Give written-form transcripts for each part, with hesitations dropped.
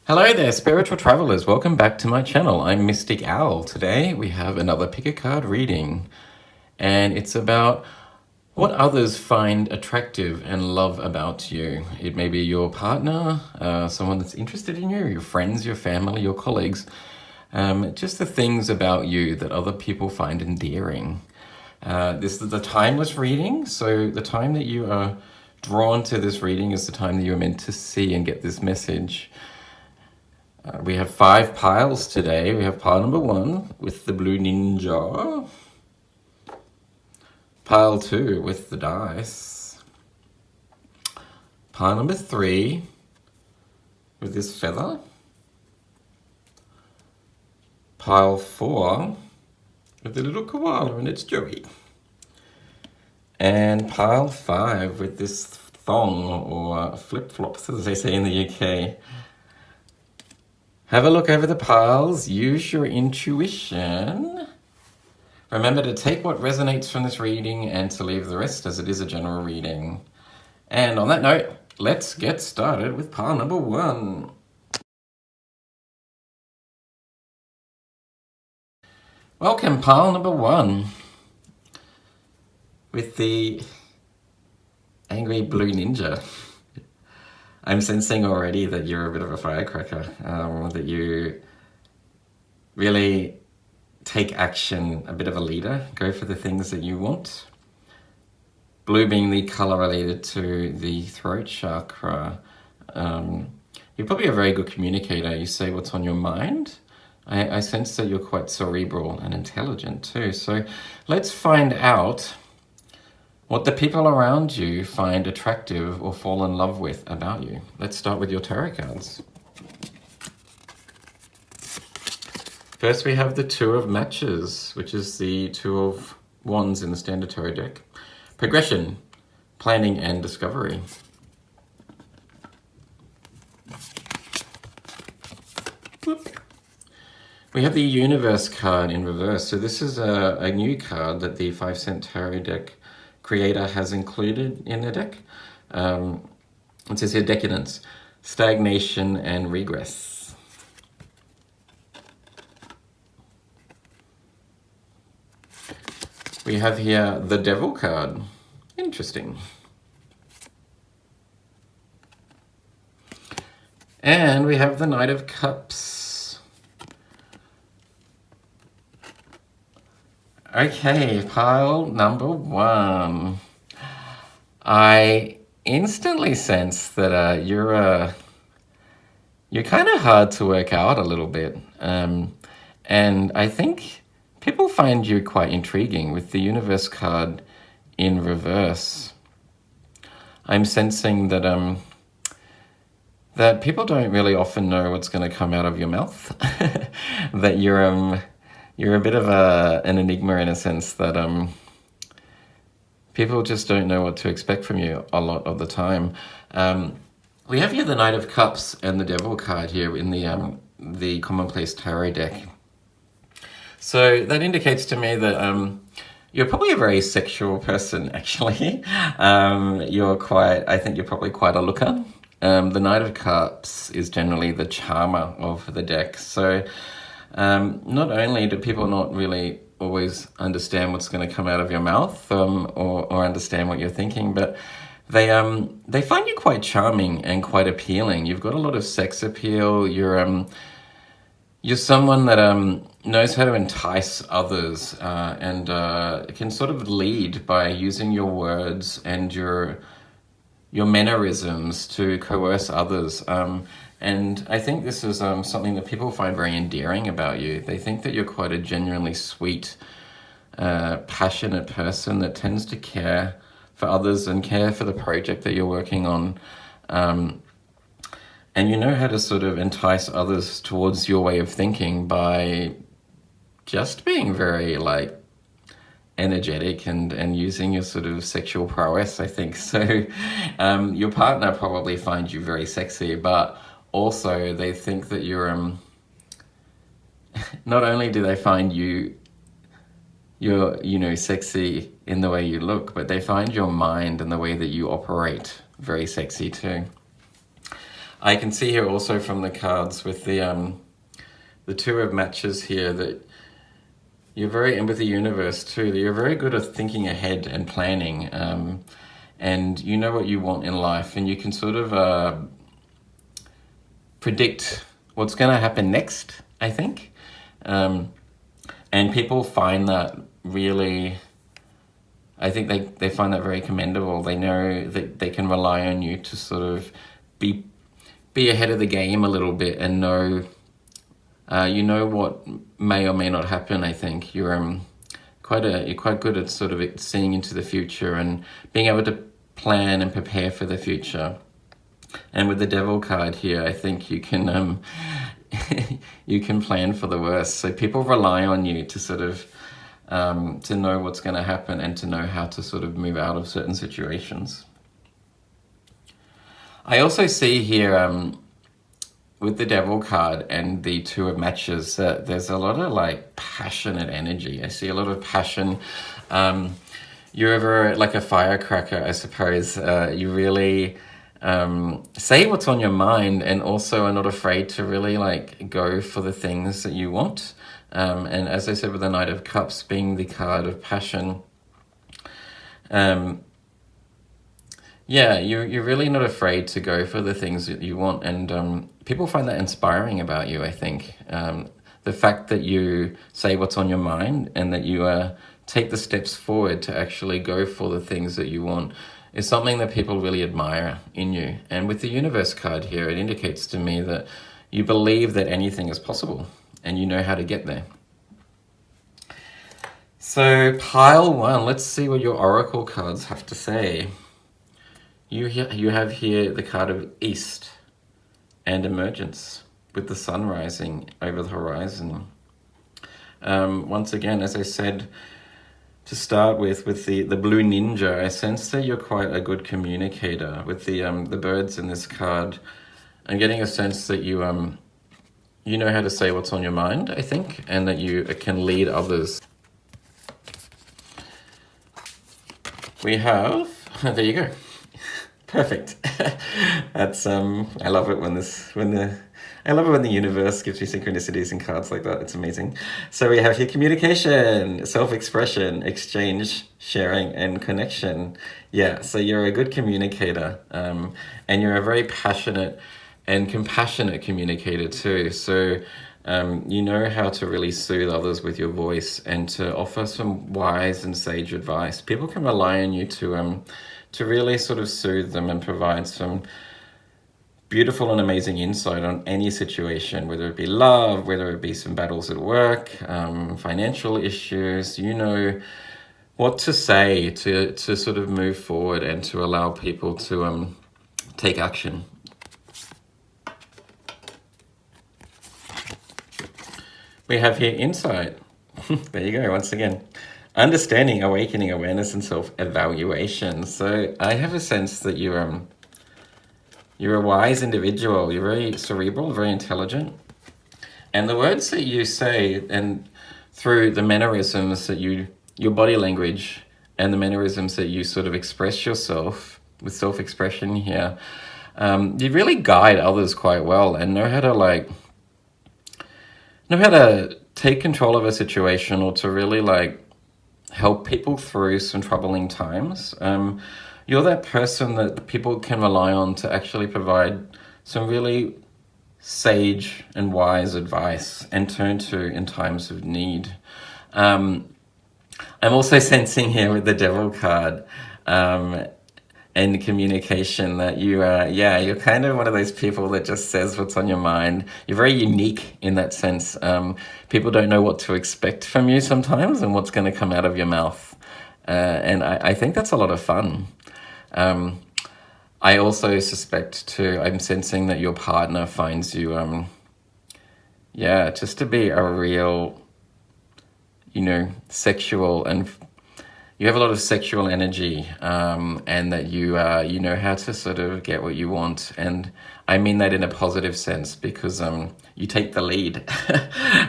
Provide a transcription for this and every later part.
Hello there, spiritual travelers. Welcome back to my channel. I'm Mystic Owl. Today we have another Pickacard reading, and it's about what others find attractive and love about you. It may be your partner, someone that's interested in you, your friends, your family, your colleagues, just the things about you that other people find endearing. This is a timeless reading, so the time that you are drawn to this reading is the time that you're meant to see and get this message. We have 5 piles today. We have pile number 1 with the blue ninja. Pile 2 with the dice. Pile number 3 with this feather. Pile 4 with the little koala and its Joey. And pile 5 with this thong or flip-flops, as they say in the UK. Have a look over the piles, use your intuition. Remember to take what resonates from this reading and to leave the rest as it is a general reading. And on that note, let's get started with pile number 1. Welcome, pile number 1. With the angry blue ninja. I'm sensing already that you're a bit of a firecracker, that you really take action, a bit of a leader, go for the things that you want. Blue being the color related to the throat chakra. You're probably a very good communicator. You say what's on your mind. I sense that you're quite cerebral and intelligent too. So let's find out what the people around you find attractive or fall in love with about you. Let's start with your tarot cards. First we have the 2 of matches, which is the 2 of wands in the standard tarot deck. Progression, planning and discovery. Whoop. We have the universe card in reverse. So this is a new card that the 5-cent tarot deck creator has included in the deck. It says here decadence, stagnation and regress. We have here the devil card. Interesting. And we have the Knight of Cups. Okay, pile number 1. I instantly sense that you're kind of hard to work out a little bit, and I think people find you quite intriguing with the universe card in reverse. I'm sensing that that people don't really often know what's going to come out of your mouth. That you're a bit of an enigma in a sense that people just don't know what to expect from you a lot of the time. We have here the Knight of Cups and the Devil card here in the Commonplace Tarot deck. So that indicates to me that you're probably a very sexual person, actually. I think you're probably quite a looker. The Knight of Cups is generally the charmer of the deck. So not only do people not really always understand what's going to come out of your mouth or understand what you're thinking, but they find you quite charming and quite appealing. You've got a lot of sex appeal. You're someone that knows how to entice others and can sort of lead by using your words and your mannerisms to coerce others. And I think this is something that people find very endearing about you. They think that you're quite a genuinely sweet, passionate person that tends to care for others and care for the project that you're working on. And you know how to sort of entice others towards your way of thinking by just being very energetic and using your sort of sexual prowess, I think. So your partner probably finds you very sexy, but also they think that you're not only do they find you're sexy in the way you look, but they find your mind and the way that you operate very sexy too. I can see here also from the cards with the Two of Matches here that you're very, and with the universe too, that you're very good at thinking ahead and planning, and you know what you want in life, and you can sort of predict what's going to happen next, I think. And people find that really, I think they find that very commendable. They know that they can rely on you to sort of be ahead of the game a little bit and know, you know what may or may not happen. I think you're quite good at sort of seeing into the future and being able to plan and prepare for the future. And with the Devil card here, I think you can you can plan for the worst. So people rely on you to sort of to know what's going to happen and to know how to sort of move out of certain situations. I also see here with the Devil card and the Two of Matches, there's a lot of like passionate energy. I see a lot of passion. You're ever like a firecracker, I suppose. You really say what's on your mind, and also are not afraid to really like go for the things that you want. And as I said, with the Knight of Cups being the card of passion, yeah, you're really not afraid to go for the things that you want, and people find that inspiring about you, I think. The fact that you say what's on your mind and that you take the steps forward to actually go for the things that you want is something that people really admire in you. And with the Universe card here, it indicates to me that you believe that anything is possible and you know how to get there. So pile one, let's see what your Oracle cards have to say. You have here the card of East and Emergence with the sun rising over the horizon. Once again, as I said, to start with the blue ninja, I sense that you're quite a good communicator. With the birds in this card, I'm getting a sense that you know how to say what's on your mind, I think, and that you can lead others. We have, there you go. Perfect. That's I love it when the universe gives you synchronicities and cards like that. It's amazing. So we have here communication, self-expression, exchange, sharing, and connection. Yeah, so you're a good communicator, and you're a very passionate and compassionate communicator too. So you know how to really soothe others with your voice and to offer some wise and sage advice. People can rely on you to really sort of soothe them and provide some beautiful and amazing insight on any situation, whether it be love, whether it be some battles at work, financial issues. You know what to say to sort of move forward and to allow people to take action. We have here insight. There you go, once again. Understanding, awakening, awareness, and self-evaluation. So I have a sense that you're a wise individual. You're very cerebral, very intelligent. And the words that you say, and through the mannerisms that your body language and the mannerisms that you sort of express yourself with self-expression here, you really guide others quite well and know how to take control of a situation or to really like help people through some troubling times. You're that person that people can rely on to actually provide some really sage and wise advice and turn to in times of need. I'm also sensing here with the Devil card and communication that you're kind of one of those people that just says what's on your mind. You're very unique in that sense. People don't know what to expect from you sometimes and what's going to come out of your mouth. And I think that's a lot of fun. I also suspect too, I'm sensing that your partner finds you, just to be a real, sexual, and you have a lot of sexual energy, and that you know how to sort of get what you want. And I mean that in a positive sense, because you take the lead,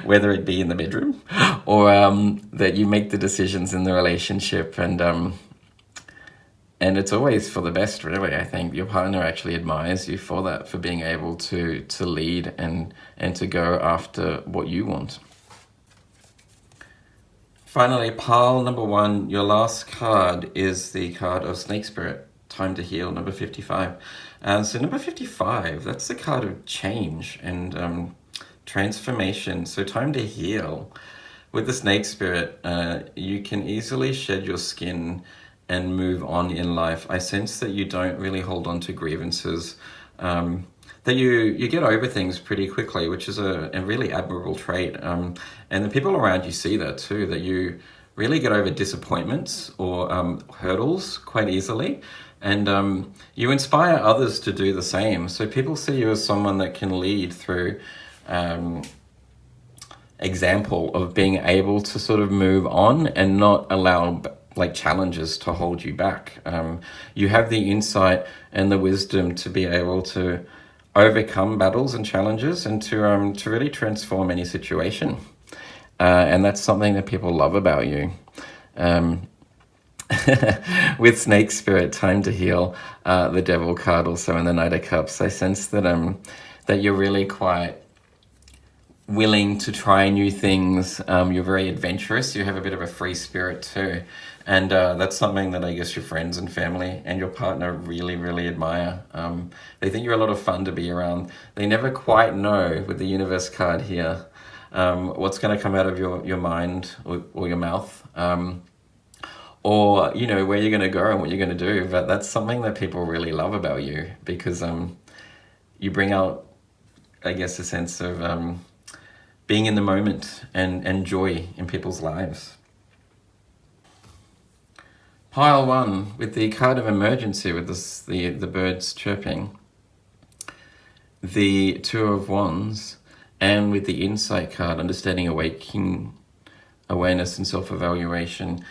whether it be in the bedroom or that you make the decisions in the relationship. And And it's always for the best, really. I think your partner actually admires you for that, for being able to lead and to go after what you want. Finally, pile number 1, your last card is the card of Snake Spirit, Time to Heal, number 55. So number 55, that's the card of change and transformation. So Time to Heal. With the Snake Spirit, you can easily shed your skin and move on in life. I sense that you don't really hold on to grievances, that you get over things pretty quickly, which is a really admirable trait. And the people around you see that too, that you really get over disappointments or hurdles quite easily. And you inspire others to do the same. So people see you as someone that can lead through example of being able to sort of move on and not allow like challenges to hold you back. You have the insight and the wisdom to be able to overcome battles and challenges and to really transform any situation. And that's something that people love about you. With Snake Spirit, Time to Heal, the Devil card also in the Knight of Cups, I sense that that you're really quite willing to try new things. You're very adventurous. You have a bit of a free spirit too. And that's something that I guess your friends and family and your partner really, really admire. They think you're a lot of fun to be around. They never quite know, with the Universe card here, what's going to come out of your mind or your mouth. Or, you know, where you're going to go and what you're going to do. But that's something that people really love about you, because you bring out, I guess, a sense of being in the moment and joy in people's lives. Pile 1, with the card of emergency, with the birds chirping, the Two of Wands, and with the Insight card, understanding, awakening, awareness and self-evaluation,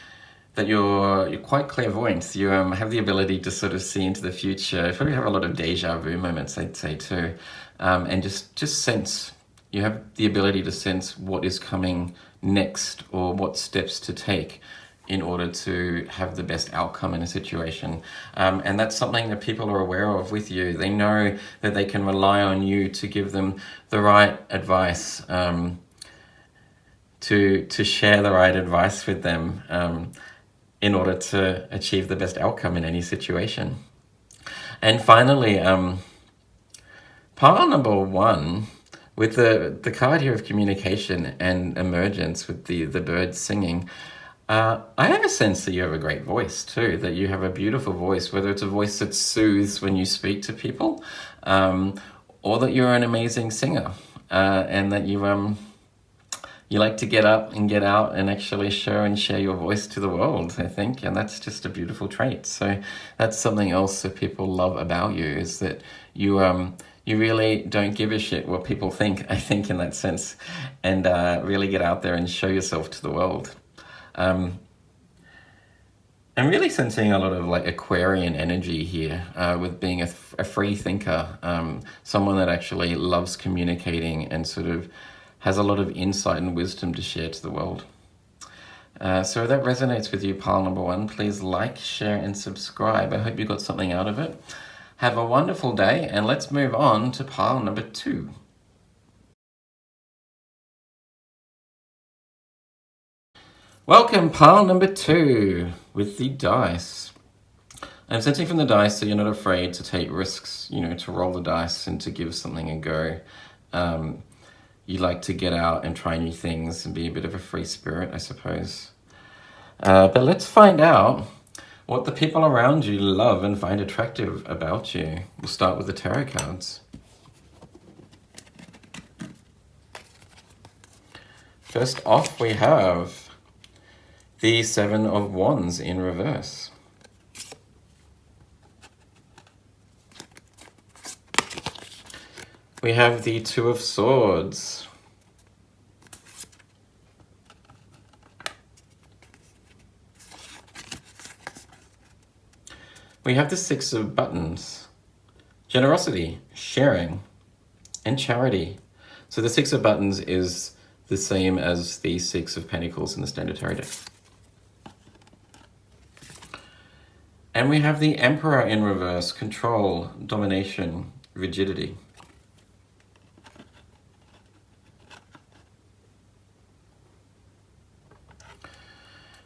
that you're quite clairvoyant. You have the ability to sort of see into the future. You probably have a lot of deja vu moments, I'd say too, and just sense. You have the ability to sense what is coming next or what steps to take in order to have the best outcome in a situation. And that's something that people are aware of with you. They know that they can rely on you to give them the right advice, to share the right advice with them in order to achieve the best outcome in any situation. And finally, pile number 1, with the card here of communication and emergence, with the birds singing, I have a sense that you have a great voice too, that you have a beautiful voice, whether it's a voice that soothes when you speak to people, or that you're an amazing singer, and that you like to get up and get out and actually show and share your voice to the world, I think, and that's just a beautiful trait. So that's something else that people love about you, is that you really don't give a shit what people think, I think, in that sense, and really get out there and show yourself to the world. I'm really sensing a lot of like Aquarian energy here, with being a free thinker, someone that actually loves communicating and sort of has a lot of insight and wisdom to share to the world. So if that resonates with you, pile number 1, please like, share, and subscribe. I hope you got something out of it. Have a wonderful day, and let's move on to pile number 2. Welcome, pile number 2, with the dice. I'm sensing from the dice that you're not afraid to take risks, you know, to roll the dice and to give something a go. You like to get out and try new things and be a bit of a free spirit, I suppose. But let's find out what the people around you love and find attractive about you. We'll start with the tarot cards. First off, we have the Seven of Wands in reverse. We have the Two of Swords. We have the Six of Buttons. Generosity, sharing, and charity. So the Six of Buttons is the same as the Six of Pentacles in the Standard Tarot deck. And we have the Emperor in reverse, control, domination, rigidity.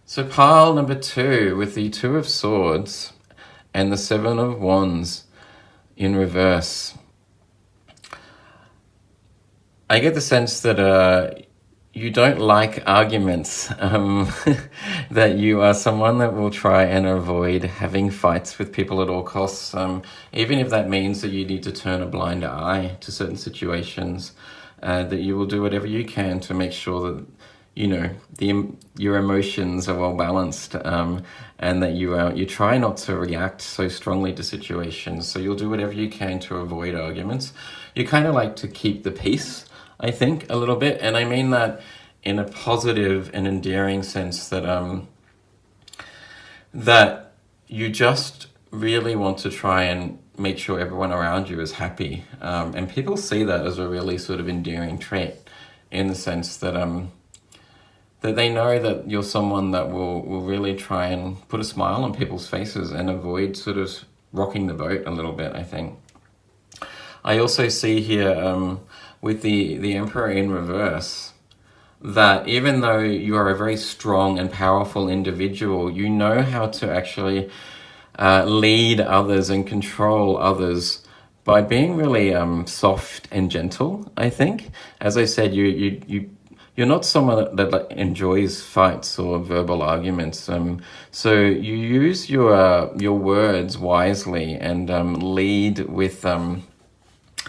So pile number 2 with the Two of Swords and the Seven of Wands in reverse. I get the sense that you don't like arguments, that you are someone that will try and avoid having fights with people at all costs, even if that means that you need to turn a blind eye to certain situations, that you will do whatever you can to make sure that your emotions are well balanced, and that you try not to react so strongly to situations. So you'll do whatever you can to avoid arguments. You kind of like to keep the peace, I think, a little bit, and I mean that in a positive and endearing sense, that you just really want to try and make sure everyone around you is happy, and people see that as a really sort of endearing trait, in the sense that that they know that you're someone that will really try and put a smile on people's faces and avoid sort of rocking the boat a little bit, I think. I also see here, with the Emperor in reverse, that even though you are a very strong and powerful individual, you know how to actually lead others and control others by being really soft and gentle, I think. As I said, you're not someone that enjoys fights or verbal arguments. So you use your words wisely and lead with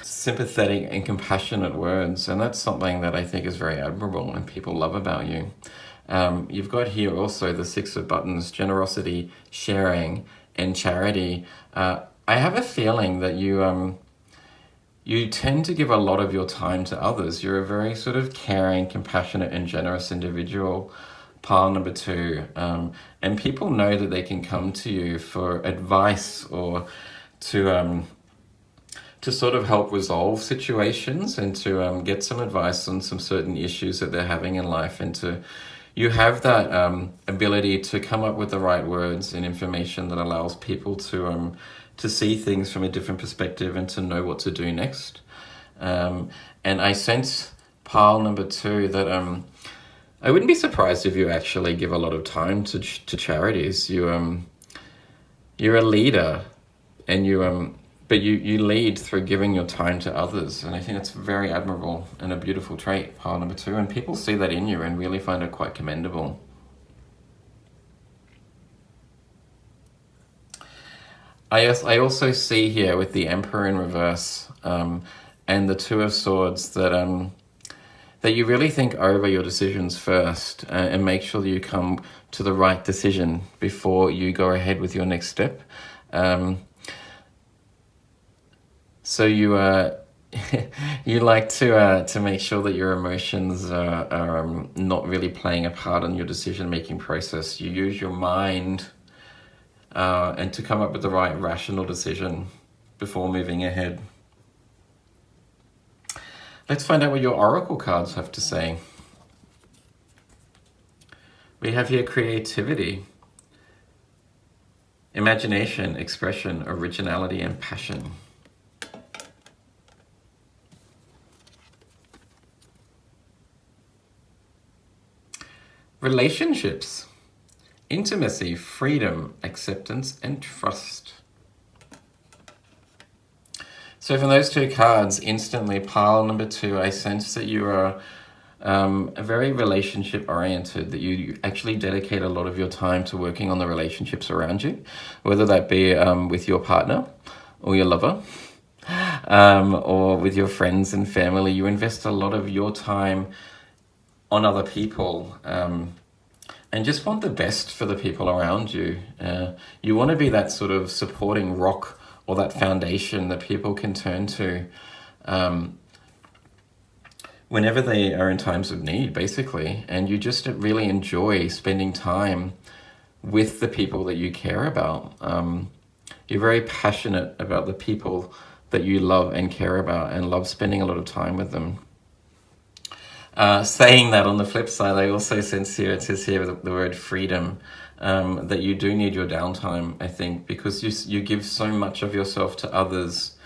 sympathetic and compassionate words, and that's something that I think is very admirable and people love about you. You've got here also the Six of Buttons, generosity, sharing, and charity. I have a feeling that you tend to give a lot of your time to others. You're a very sort of caring, compassionate, and generous individual, pile number 2. And people know that they can come to you for advice or to sort of help resolve situations, and to get some advice on some certain issues that they're having in life. And you have that ability to come up with the right words and information that allows people to see things from a different perspective and to know what to do next. And I sense, pile number 2, that I wouldn't be surprised if you actually give a lot of time to charities. You're a leader, and but you lead through giving your time to others, and I think that's very admirable and a beautiful trait, pile number 2, and people see that in you and really find it quite commendable. I also see here with the Emperor in reverse, and the Two of Swords, that you really think over your decisions first, and make sure that you come to the right decision before you go ahead with your next step. So you like to make sure that your emotions are not really playing a part in your decision-making process. You use your mind and to come up with the right rational decision before moving ahead. Let's find out what your oracle cards have to say. We have here creativity, imagination, expression, originality, and passion. Relationships, intimacy, freedom, acceptance, and trust. So from those 2 cards, instantly, pile number 2, I sense that you are very relationship oriented, that you actually dedicate a lot of your time to working on the relationships around you, whether that be with your partner or your lover, or with your friends and family. You invest a lot of your time on other people, and just want the best for the people around you. You want to be that sort of supporting rock or that foundation that people can turn to whenever they are in times of need, basically. And you just really enjoy spending time with the people that you care about. You're very passionate about the people that you love and care about, and love spending a lot of time with them. Saying that, on the flip side, I also sense here, it says here the word freedom. that you do need your downtime, I think, because you give so much of yourself to others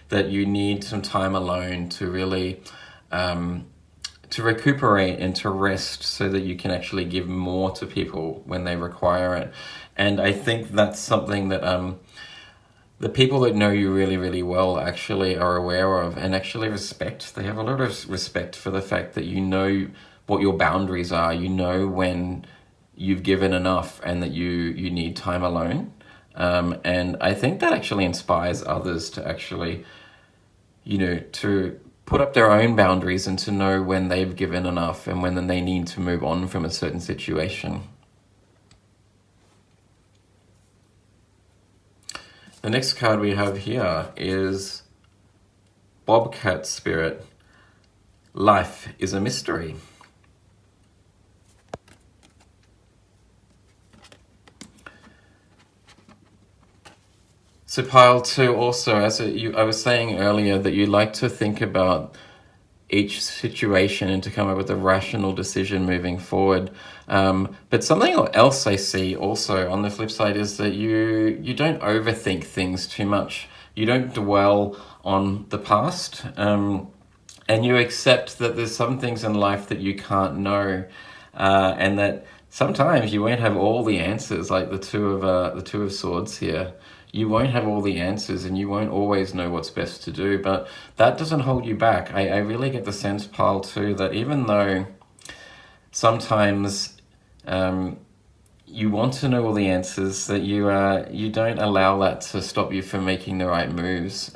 that you need some time alone to really to recuperate and to rest so that you can actually give more to people when they require it. And I think that's something that the people that know you really, really well actually are aware of and actually respect. They have a lot of respect for the fact that you know what your boundaries are. You know when you've given enough and that you need time alone. And I think that actually inspires others to actually, to put up their own boundaries and to know when they've given enough and when they need to move on from a certain situation. The next card we have here is Bobcat Spirit. Life is a mystery. So pile 2 also, I was saying earlier that you like to think about each situation and to come up with a rational decision moving forward. But something else I see also on the flip side is that you don't overthink things too much. You don't dwell on the past, and you accept that there's some things in life that you can't know, and that sometimes you won't have all the answers, like the two of Swords here. You won't have all the answers and you won't always know what's best to do, but that doesn't hold you back. I really get the sense, Pile 2, that even though sometimes you want to know all the answers, that you don't allow that to stop you from making the right moves.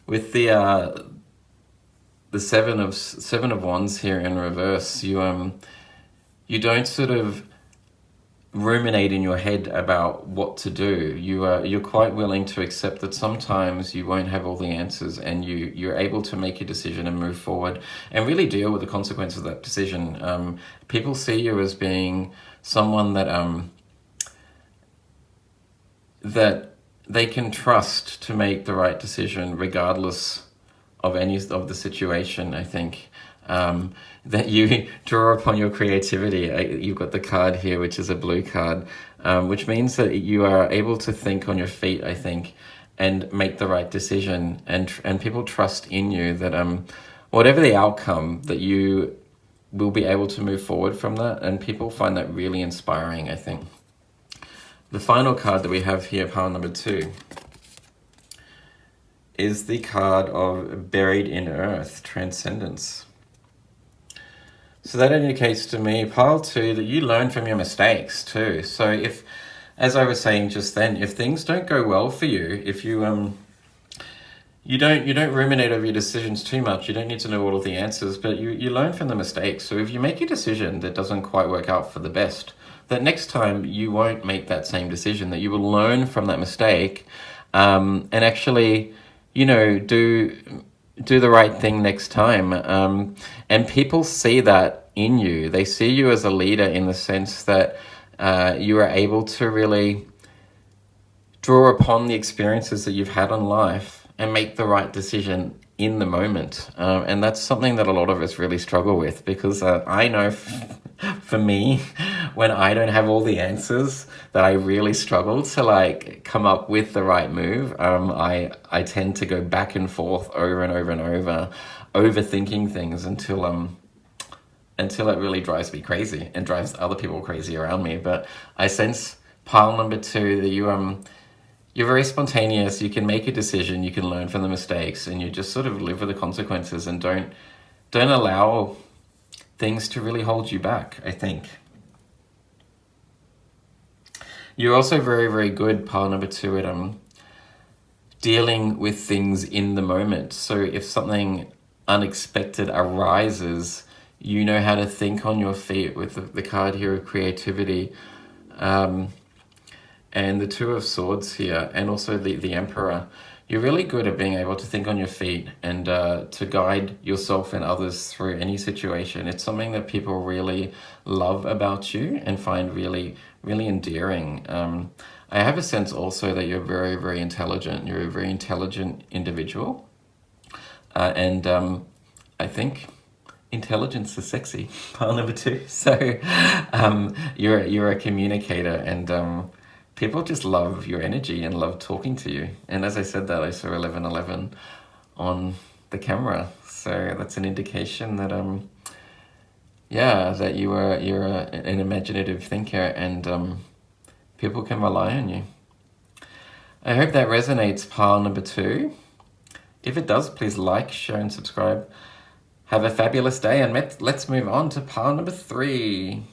With the seven of Wands here in reverse, you don't sort of ruminate in your head about what to do. You're quite willing to accept that sometimes you won't have all the answers, and you're able to make a decision and move forward and really deal with the consequences of that decision. People see you as being someone that they can trust to make the right decision regardless of any of the situation, I think. That you draw upon your creativity. You've got the card here, which is a blue card, which means that you are able to think on your feet, I think, and make the right decision. And people trust in you that whatever the outcome, that you will be able to move forward from that. And people find that really inspiring, I think. The final card that we have here, pile number 2, is the card of Buried in Earth, Transcendence. So that indicates to me, pile 2, that you learn from your mistakes too. So if, as I was saying just then, if things don't go well for you, if you don't ruminate over your decisions too much, you don't need to know all of the answers, but you learn from the mistakes. So if you make a decision that doesn't quite work out for the best, that next time you won't make that same decision, that you will learn from that mistake, and actually, do the right thing next time. And people see that in you. They see you as a leader in the sense that you are able to really draw upon the experiences that you've had in life and make the right decision in the moment. And that's something that a lot of us really struggle with, because I know for me, when I don't have all the answers, that I really struggle to come up with the right move. I tend to go back and forth over and over and over, overthinking things until it really drives me crazy and drives other people crazy around me. But I sense, pile number 2, that you're very spontaneous. You can make a decision, you can learn from the mistakes, and you just sort of live with the consequences and don't allow things to really hold you back, I think. You're also very, very good, pile number 2, at dealing with things in the moment. So if something unexpected arises, you know how to think on your feet with the card here of creativity. And the 2 of Swords here, and also the Emperor. You're really good at being able to think on your feet and to guide yourself and others through any situation. It's something that people really love about you and find really, really endearing. I have a sense also that you're very, very intelligent. You're a very intelligent individual. And I think intelligence is sexy, pile number 2. So you're a communicator, and people just love your energy and love talking to you. And as I said that, I saw 1111 on the camera, so that's an indication that yeah, that you're an imaginative thinker, and people can rely on you. I hope that resonates, pile number 2. If it does, please like, share, and subscribe. Have a fabulous day, and let's move on to pile number 3.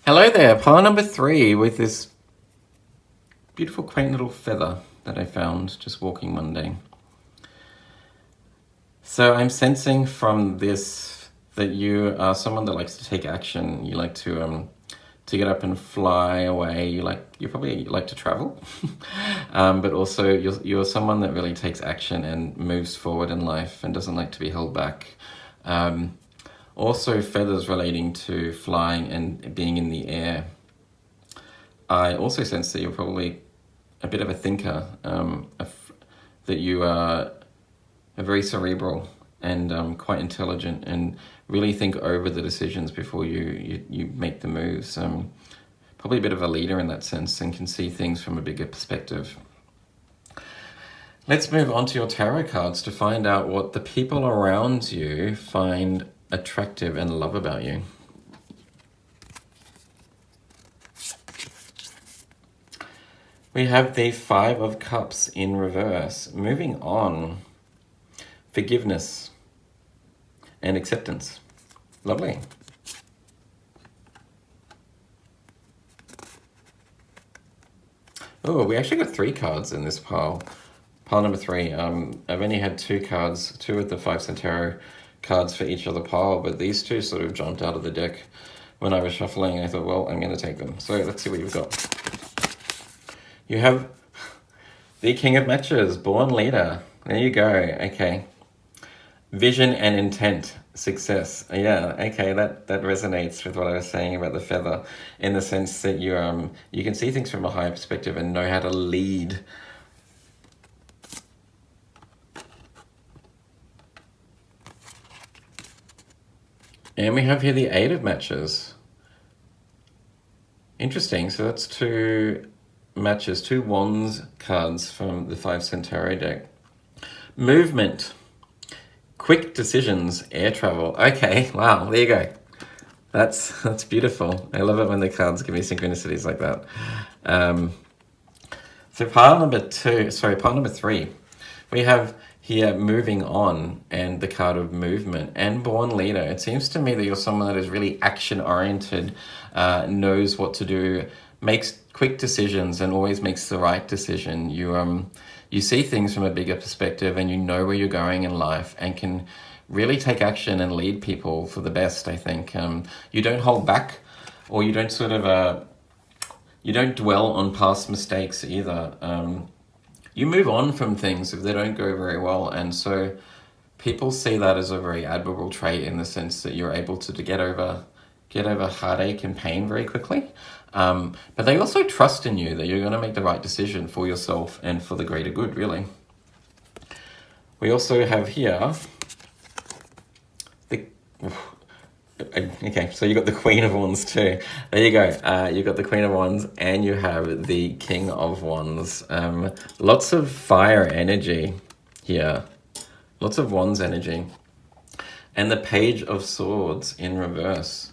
Hello there, pile number 3 with this beautiful, quaint little feather that I found just walking one day. So I'm sensing from this that you are someone that likes to take action. You like to get up and fly away. You probably like to travel, but also you're someone that really takes action and moves forward in life and doesn't like to be held back. Also, feathers relating to flying and being in the air. I also sense that you're probably a bit of a thinker, that you are very cerebral and quite intelligent, and really think over the decisions before you make the moves. Probably a bit of a leader in that sense, and can see things from a bigger perspective. Let's move on to your tarot cards to find out what the people around you find attractive and love about you. We have the 5 of Cups in reverse. Moving on, forgiveness and acceptance. Lovely. Oh, we actually got 3 cards in this pile. Pile number 3. I've only had 2 cards, 2 of the 5 cent tarot cards for each other pile, but these 2 sort of jumped out of the deck when I was shuffling. I thought, well, I'm going to take them. So let's see what you've got. You have the King of Matches, Born Leader. There you go. Okay. Vision and intent, success. Yeah, okay, that resonates with what I was saying about the feather, in the sense that you can see things from a higher perspective and know how to lead. And we have here the 8 of Matches. Interesting. So that's 2 matches, 2 wands cards from the 5 cent tarot deck. Movement. Quick decisions, air travel. Okay, wow, there you go. That's beautiful. I love it when the cards give me synchronicities like that. So pile number 3, we have here moving on, and the card of movement and born leader. It seems to me that you're someone that is really action oriented, knows what to do, makes quick decisions, and always makes the right decision. You see things from a bigger perspective, and you know where you're going in life, and can really take action and lead people for the best, I think. You don't hold back, or you don't you don't dwell on past mistakes either. You move on from things if they don't go very well, and so people see that as a very admirable trait, in the sense that you're able to get over heartache and pain very quickly. But they also trust in you that you're going to make the right decision for yourself and for the greater good, really. We also have here okay, so you got the Queen of Wands too. There you go. You got the Queen of Wands, and you have the King of Wands. Lots of fire energy here. Lots of Wands energy. And the Page of Swords in reverse.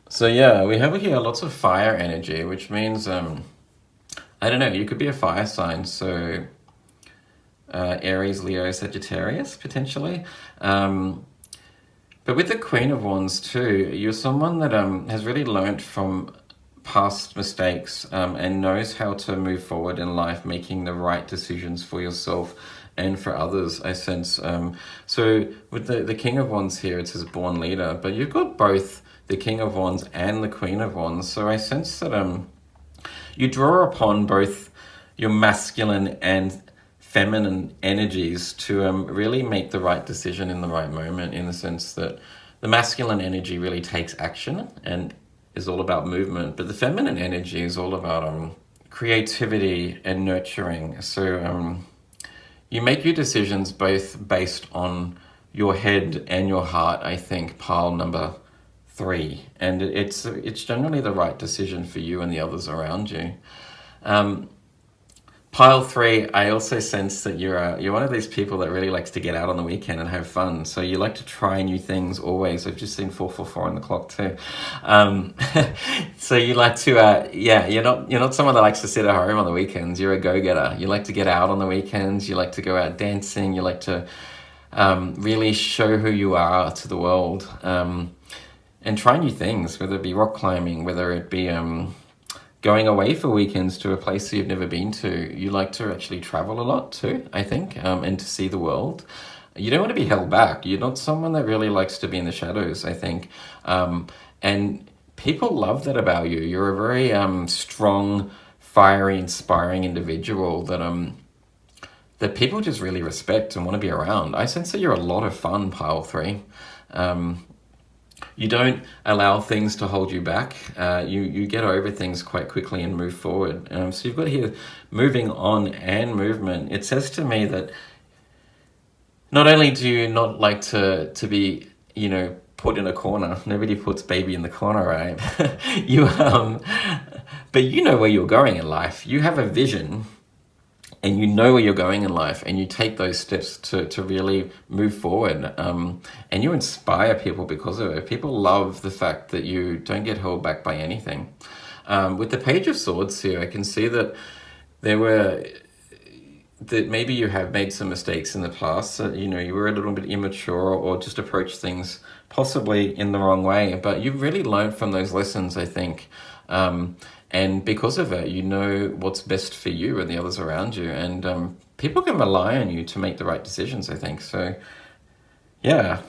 So yeah, we have here lots of fire energy, which means, I don't know, you could be a fire sign, so Aries, Leo, Sagittarius, potentially. But with the Queen of Wands too, you're someone that has really learnt from past mistakes, and knows how to move forward in life, making the right decisions for yourself and for others, I sense. So with the King of Wands here, it says born leader, but you've got both the King of Wands and the Queen of Wands. So I sense that you draw upon both your masculine and feminine energies to really make the right decision in the right moment, in the sense that the masculine energy really takes action and is all about movement, but the feminine energy is all about creativity and nurturing. So you make your decisions both based on your head and your heart, I think, pile number 3. And it's generally the right decision for you and the others around you. Pile 3, I also sense that you're one of these people that really likes to get out on the weekend and have fun. So you like to try new things always. I've just seen 444 on the clock too. So you like to, you're not someone that likes to sit at home on the weekends. You're a go-getter. You like to get out on the weekends. You like to go out dancing. You like to really show who you are to the world, and try new things, whether it be rock climbing, whether it be going away for weekends to a place that you've never been to. You like to actually travel a lot too, I think, and to see the world. You don't want to be held back. You're not someone that really likes to be in the shadows, I think. And people love that about you. You're a very strong, fiery, inspiring individual that people just really respect and want to be around. I sense that you're a lot of fun, pile 3. You don't allow things to hold you back. You get over things quite quickly and move forward. So you've got here moving on and movement. It says to me that not only do you not like to be, put in a corner. Nobody puts baby in the corner, right? But you know where you're going in life. You have a vision, and you know where you're going in life, and you take those steps to really move forward, and you inspire people because of it. People love the fact that you don't get held back by anything. With the Page of Swords here, I can see that that maybe you have made some mistakes in the past. So, you were a little bit immature or just approached things possibly in the wrong way, but you've really learned from those lessons, I think. And because of it, you know what's best for you and the others around you. And people can rely on you to make the right decisions, I think. So, yeah,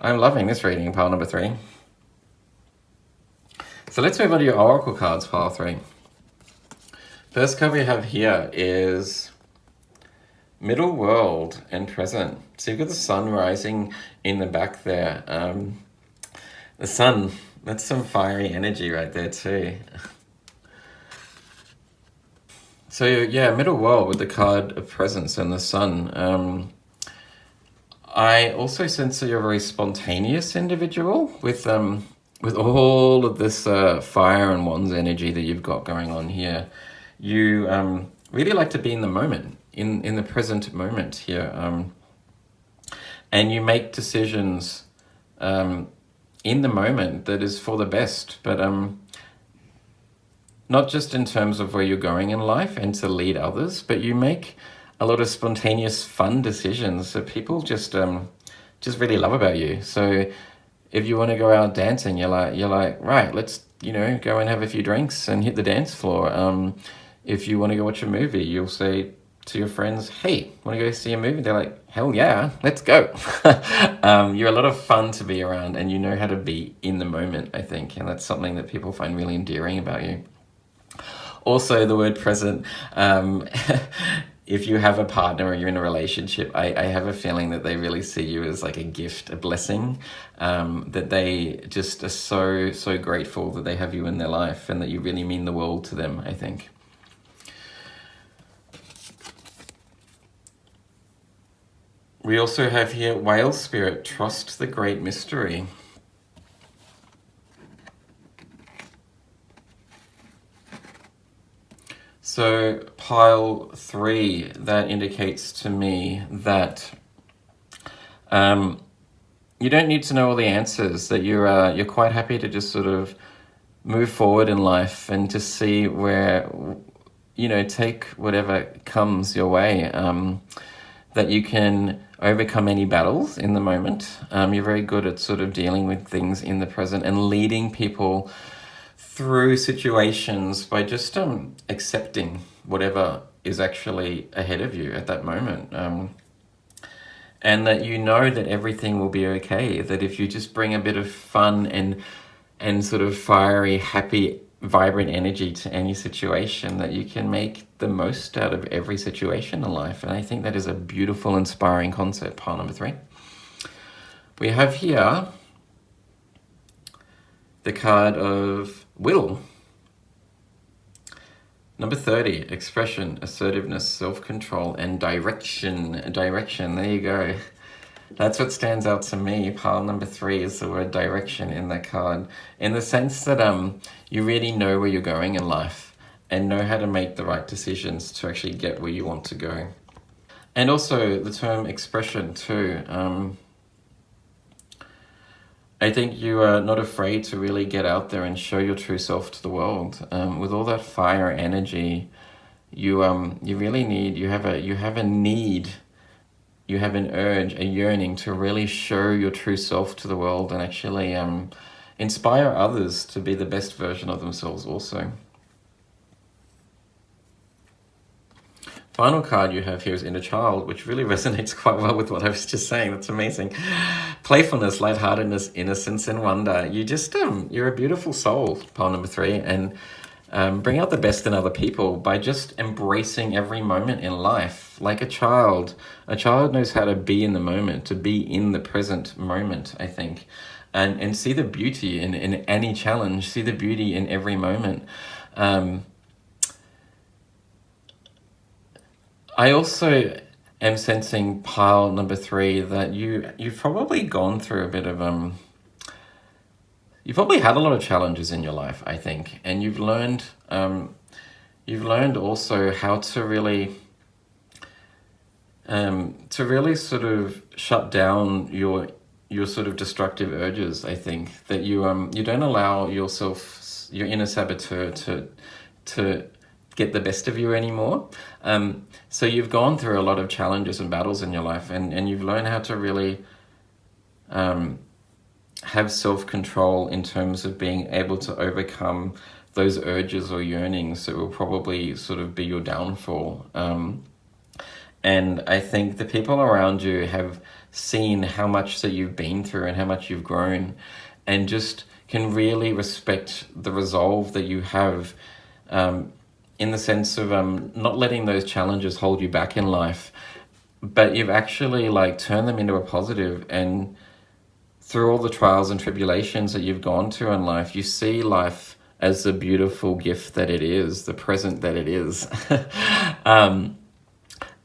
I'm loving this reading, pile number 3. So let's move on to your Oracle cards, pile 3. First card we have here is Middle World and Present. So you've got the sun rising in the back there. The sun, that's some fiery energy right there too. So yeah, Middle World with the card of Presence and the sun. I also sense that you're a very spontaneous individual with all of this fire and wands energy that you've got going on here. You really like to be in the moment, in the present moment here, and you make decisions in the moment that is for the best, but not just in terms of where you're going in life and to lead others, but you make a lot of spontaneous, fun decisions that people just really love about you. So if you want to go out dancing, you're like, right, let's, go and have a few drinks and hit the dance floor. If you want to go watch a movie, you'll say to your friends, hey, want to go see a movie? They're like, hell yeah, let's go. You're a lot of fun to be around, and you know how to be in the moment, I think. And that's something that people find really endearing about you. Also, the word present, if you have a partner or you're in a relationship, I have a feeling that they really see you as like a gift, a blessing, that they just are so grateful that they have you in their life and that you really mean the world to them, I think. We also have here Whale Spirit, trust the great mystery. So pile 3, that indicates to me that you don't need to know all the answers, that you're quite happy to just sort of move forward in life and to see where, take whatever comes your way, that you can overcome any battles in the moment. You're very good at sort of dealing with things in the present and leading people through situations by just accepting whatever is actually ahead of you at that moment. And that you know that everything will be okay, that if you just bring a bit of fun and sort of fiery, happy, vibrant energy to any situation, that you can make the most out of every situation in life. And I think that is a beautiful, inspiring concept, pile number 3. We have here the card of Will. Number 30, expression, assertiveness, self-control, and direction. Direction, there you go. That's what stands out to me. Pile number 3 is the word direction in that card, in the sense that you really know where you're going in life and know how to make the right decisions to actually get where you want to go. And also the term expression too. I think you are not afraid to really get out there and show your true self to the world. With all that fire energy, you really need, you have a need, you have an urge, a yearning to really show your true self to the world and actually inspire others to be the best version of themselves also. Final card you have here is Inner Child, which really resonates quite well with what I was just saying. That's amazing. Playfulness, lightheartedness, innocence, and wonder. You just, you're a beautiful soul, pile number 3, and bring out the best in other people by just embracing every moment in life. Like a child. A child knows how to be in the moment, to be in the present moment, I think. And see the beauty in any challenge, see the beauty in every moment. I also am sensing, pile number 3, that you've probably gone through a bit of you've probably had a lot of challenges in your life, I think, and you've learned also how to really sort of shut down your sort of destructive urges. I think that you don't allow yourself, your inner saboteur, to get the best of you anymore. So you've gone through a lot of challenges and battles in your life, and you've learned how to really have self-control in terms of being able to overcome those urges or yearnings that will probably sort of be your downfall. And I think the people around you have seen how much that you've been through and how much you've grown, and just can really respect the resolve that you have, in the sense of not letting those challenges hold you back in life, but you've actually turned them into a positive, and through all the trials and tribulations that you've gone through in life, you see life as the beautiful gift that it is, the present that it is. And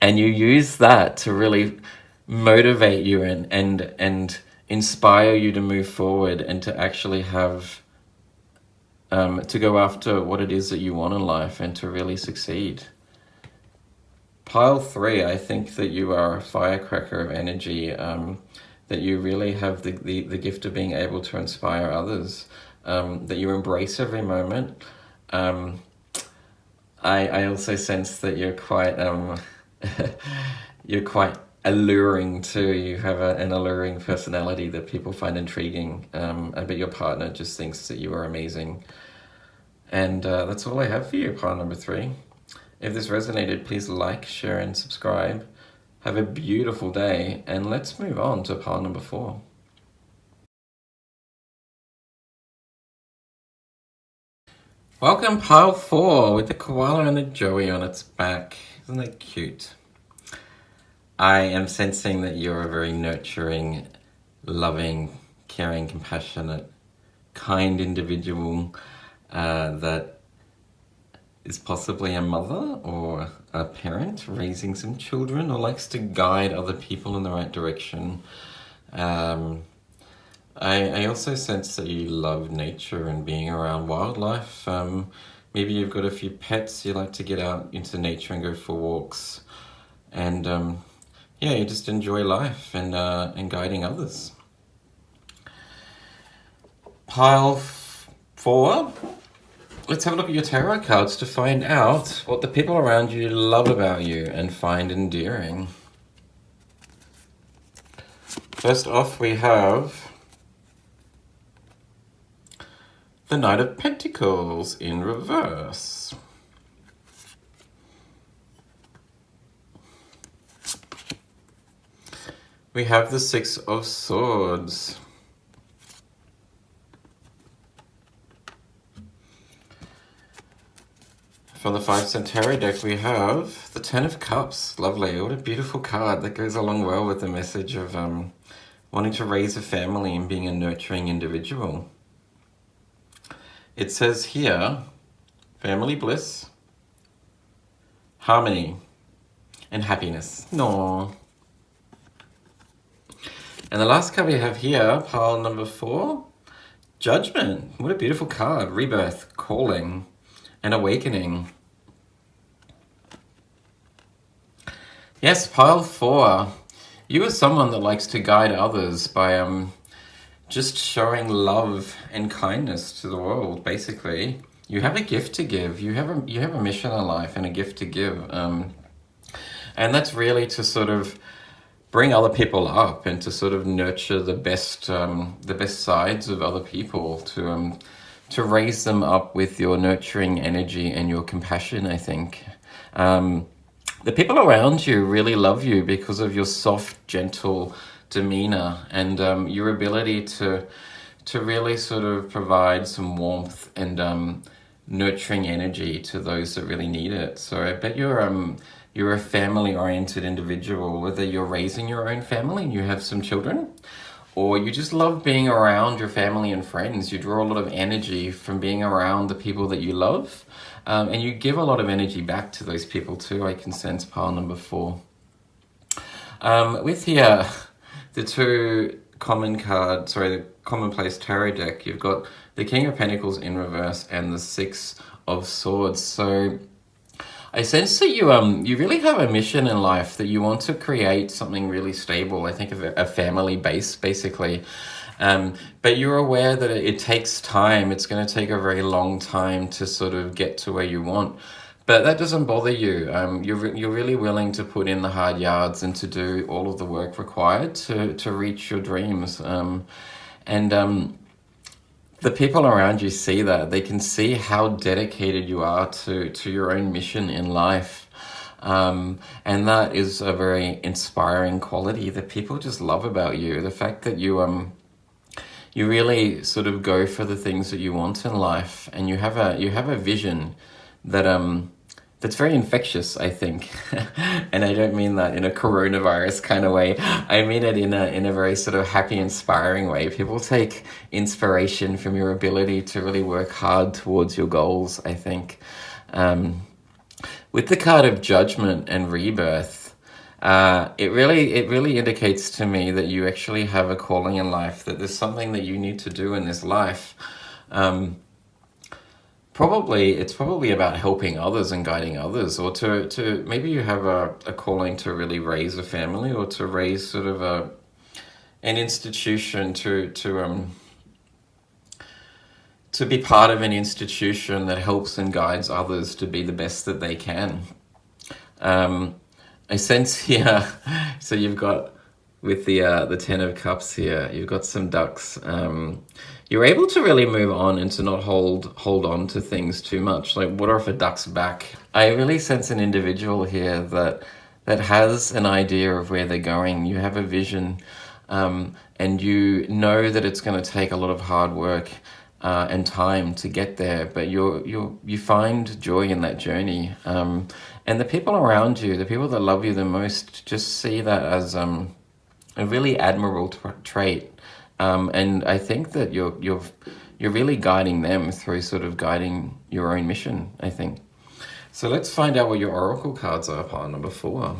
you use that to really motivate you and inspire you to move forward and to actually have to go after what it is that you want in life and to really succeed. Pile 3, I think that you are a firecracker of energy, that you really have the gift of being able to inspire others, that you embrace every moment. I also sense that you're quite you're quite alluring too. You have an alluring personality that people find intriguing. I bet your partner just thinks that you are amazing. And that's all I have for you, pile number 3. If this resonated, please like, share, and subscribe. Have a beautiful day, and let's move on to pile number 4. Welcome, pile 4, with the koala and the joey on its back. Isn't that cute? I am sensing that you're a very nurturing, loving, caring, compassionate, kind individual that is possibly a mother or a parent raising some children, or likes to guide other people in the right direction. I also sense that you love nature and being around wildlife. Maybe you've got a few pets, you like to get out into nature and go for walks. And yeah, you just enjoy life and guiding others. Pile 4. Let's have a look at your tarot cards to find out what the people around you love about you and find endearing. First off, we have the Knight of Pentacles in reverse. We have the Six of Swords. From the 5 Centauri deck, we have the 10 of Cups. Lovely. What a beautiful card. That goes along well with the message of wanting to raise a family and being a nurturing individual. It says here, family bliss, harmony, and happiness. No. And the last card we have here, pile number 4, Judgment. What a beautiful card. Rebirth, calling, and awakening. Yes, pile 4. You are someone that likes to guide others by just showing love and kindness to the world, basically. You have a gift to give. You have a mission in life and a gift to give. And that's really to sort of bring other people up and to sort of nurture the best sides of other people, to raise them up with your nurturing energy and your compassion, I think. The people around you really love you because of your soft, gentle demeanor and your ability to really sort of provide some warmth and nurturing energy to those that really need it. So I bet you're a family-oriented individual, whether you're raising your own family and you have some children, or you just love being around your family and friends. You draw a lot of energy from being around the people that you love, and you give a lot of energy back to those people too. I can sense pile number 4. With here, the 2 the commonplace tarot deck, you've got the King of Pentacles in reverse and the 6 of Swords. So I sense that you really have a mission in life, that you want to create something really stable. I think of a family base, basically. But you're aware that it takes time. It's going to take a very long time to sort of get to where you want. But that doesn't bother you. You're really willing to put in the hard yards and to do all of the work required to reach your dreams. The people around you see that. They can see how dedicated you are to your own mission in life. And that is a very inspiring quality that people just love about you. The fact that you really sort of go for the things that you want in life, and you have a vision that's very infectious, I think. And I don't mean that in a coronavirus kind of way. I mean it in a very sort of happy, inspiring way. People take inspiration from your ability to really work hard towards your goals, I think. With the card of Judgment and Rebirth, it really indicates to me that you actually have a calling in life, that there's something that you need to do in this life. It's probably about helping others and guiding others, or to maybe you have a calling to really raise a family, or to raise sort of an institution, to be part of an institution that helps and guides others to be the best that they can. I sense here, so you've got, with the 10 of Cups here, you've got some ducks. You're able to really move on and to not hold on to things too much, like water off a duck's back. I really sense an individual here that has an idea of where they're going. You have a vision, and you know that it's going to take a lot of hard work and time to get there, but you find joy in that journey. And the people around you, the people that love you the most, just see that as a really admirable trait. And I think that you're really guiding them through sort of guiding your own mission, I think. So let's find out what your oracle cards are, pile number 4.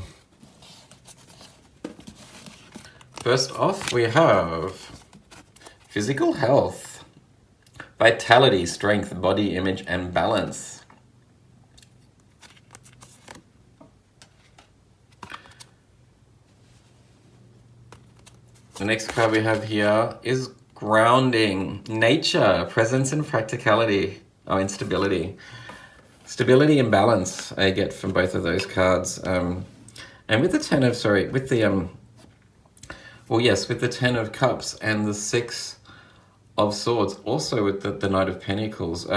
First off, we have physical health, vitality, strength, body image, and balance. The next card we have here is grounding, nature, presence and practicality, and stability. Stability and balance I get from both of those cards. And with the 10 of, with the 10 of Cups and the 6 of Swords, also with the Knight of Pentacles,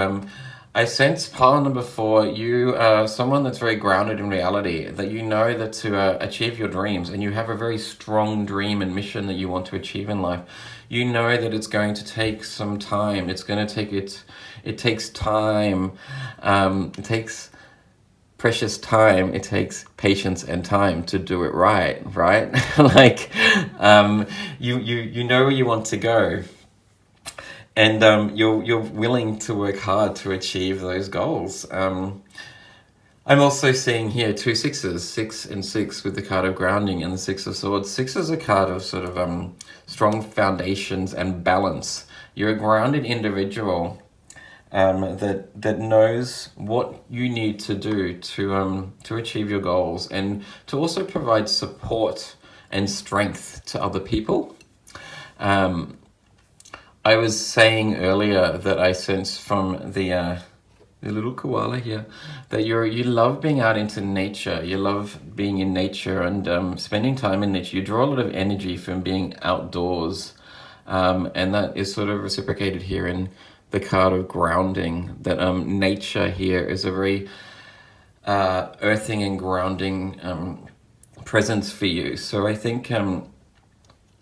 I sense pile number 4, you are someone that's very grounded in reality, that you know that to achieve your dreams, and you have a very strong dream and mission that you want to achieve in life, you know that it's going to take some time. It's going to take it takes time. It takes precious time. It takes patience and time to do it right? Like, you know where you want to go. And you're willing to work hard to achieve those goals. I'm also seeing here two sixes, 6 and 6 with the card of grounding and the Six of Swords. Six is a card of sort of strong foundations and balance. You're a grounded individual that knows what you need to do to achieve your goals, and to also provide support and strength to other people. I was saying earlier that I sense from the little koala here that you love being out into nature. You love being in nature and spending time in nature. You draw a lot of energy from being outdoors, and that is sort of reciprocated here in the card of grounding. That nature here is a very earthing and grounding presence for you. So I think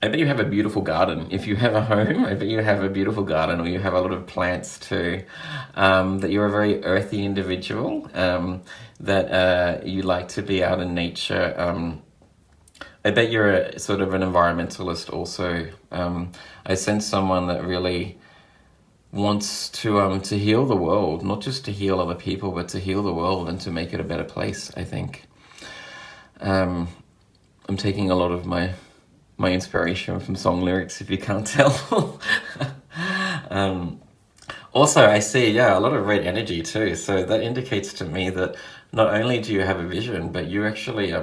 I bet you have a beautiful garden. If you have a home, I bet you have a beautiful garden, or you have a lot of plants too. That you're a very earthy individual, that you like to be out in nature. I bet you're a sort of an environmentalist also. I sense someone that really wants to heal the world, not just to heal other people, but to heal the world and to make it a better place, I think. I'm taking a lot of my inspiration from song lyrics, if you can't tell. Also, I see, a lot of red energy too. So that indicates to me that not only do you have a vision, but you actually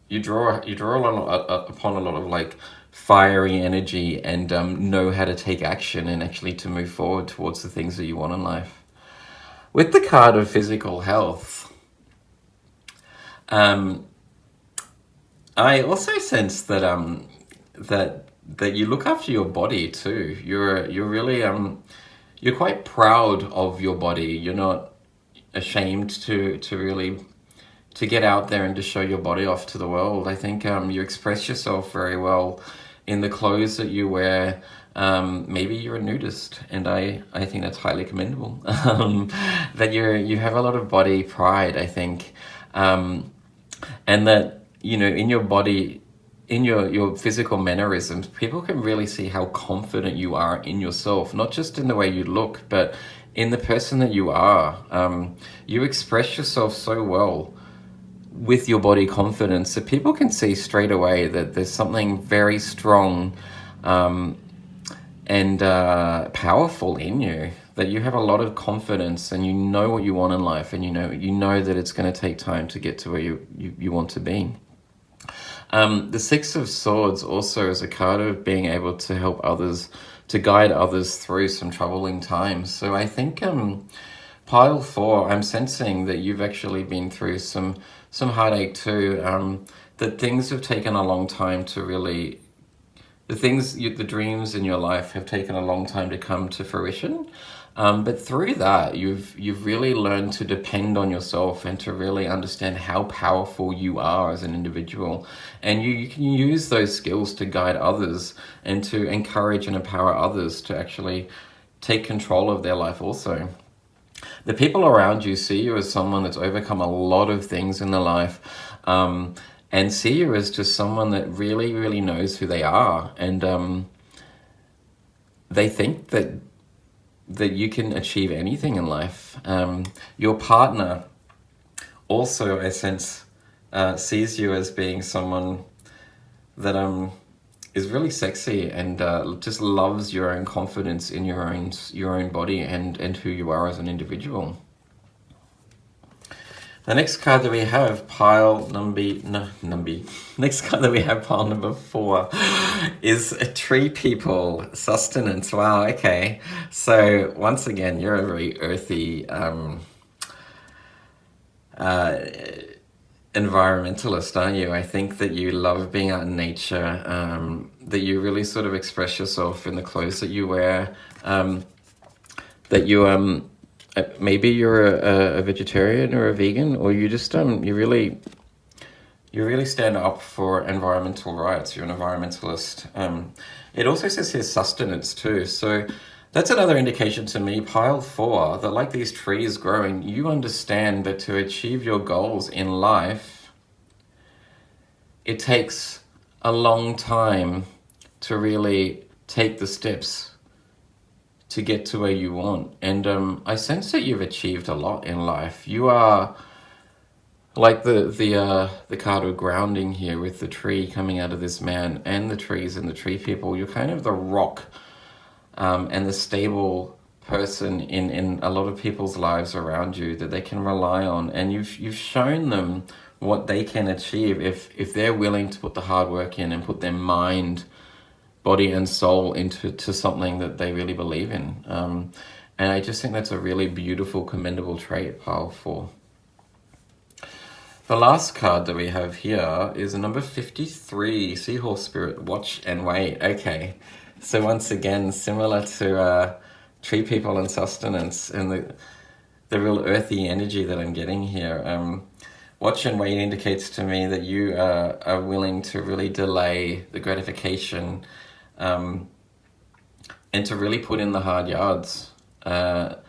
you draw upon a lot of like fiery energy, and know how to take action and actually to move forward towards the things that you want in life. With the card of physical health, I also sense that that you look after your body too. You're really you're quite proud of your body. You're not ashamed to really to get out there and to show your body off to the world. I think you express yourself very well in the clothes that you wear. Maybe you're a nudist, and I think that's highly commendable. That you have a lot of body pride, I think, and that, in your body, in your physical mannerisms, people can really see how confident you are in yourself, not just in the way you look, but in the person that you are. You express yourself so well with your body confidence that people can see straight away that there's something very strong and powerful in you, that you have a lot of confidence and you know what you want in life, and you know that it's going to take time to get to where you want to be. The Six of Swords also is a card of being able to help others, to guide others through some troubling times. So I think pile 4, I'm sensing that you've actually been through some heartache too, that things have taken a long time to really, the dreams in your life have taken a long time to come to fruition. But through that, you've really learned to depend on yourself and to really understand how powerful you are as an individual. And you can use those skills to guide others and to encourage and empower others to actually take control of their life also. The people around you see you as someone that's overcome a lot of things in their life, and see you as just someone that really, really knows who they are. And they think that you can achieve anything in life. Your partner also, I sense, sees you as being someone that is really sexy and just loves your own confidence in your own body and who you are as an individual. The next card that we have, next card that we have, pile number 4, is a Tree People, sustenance. Wow, okay. So once again, you're a very earthy environmentalist, aren't you? I think that you love being out in nature, that you really sort of express yourself in the clothes that you wear, that you maybe you're a vegetarian or a vegan, or you just you really stand up for environmental rights. You're an environmentalist. It also says here sustenance too, so that's another indication to me, pile 4, that like these trees growing, you understand that to achieve your goals in life, it takes a long time to really take the steps to get to where you want. And I sense that you've achieved a lot in life. You are like the card of grounding here with the tree coming out of this man and the trees and the tree people. You're kind of the rock and the stable person in a lot of people's lives around you that they can rely on, and you've shown them what they can achieve if they're willing to put the hard work in and put their mind, body and soul into something that they really believe in. And I just think that's a really beautiful, commendable trait, pile 4. The last card that we have here is a number 53, Seahorse Spirit, Watch and Wait. Okay, so once again, similar to tree people and sustenance and the real earthy energy that I'm getting here. Watch and wait indicates to me that you are willing to really delay the gratification and to really put in the hard yards. The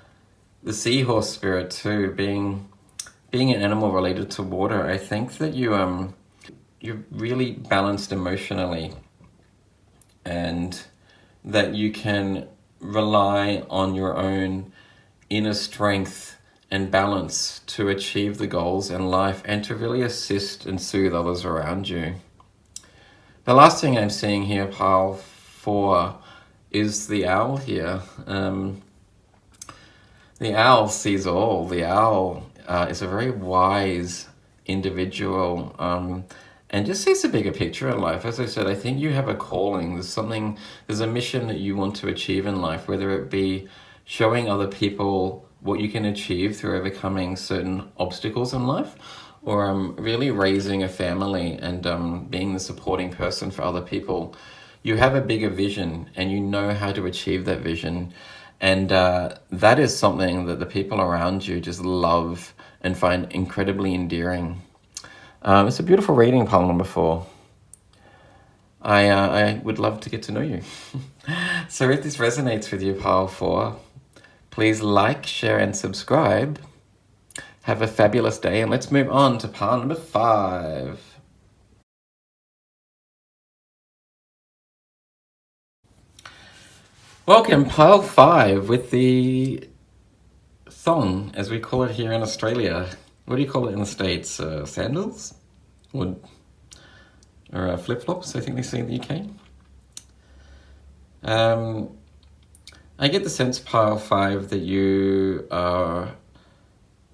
seahorse spirit too, being an animal related to water, I think that you're really balanced emotionally, and that you can rely on your own inner strength and balance to achieve the goals in life and to really assist and soothe others around you. The last thing I'm seeing here, pile 4, is the owl here. The owl sees all. The owl is a very wise individual and just sees a bigger picture in life. As I said, I think you have a calling. There's a mission that you want to achieve in life, whether it be showing other people what you can achieve through overcoming certain obstacles in life, or really raising a family and being the supporting person for other people. You have a bigger vision and you know how to achieve that vision. And that is something that the people around you just love and find incredibly endearing. It's a beautiful reading, pile number 4. I would love to get to know you. So if this resonates with you, pile 4, please like, share, and subscribe. Have a fabulous day, and let's move on to pile number 5. Welcome, pile 5, with the thong, as we call it here in Australia. What do you call it in the States? Sandals? Or flip-flops, I think they say in the UK. I get the sense, pile 5, that you are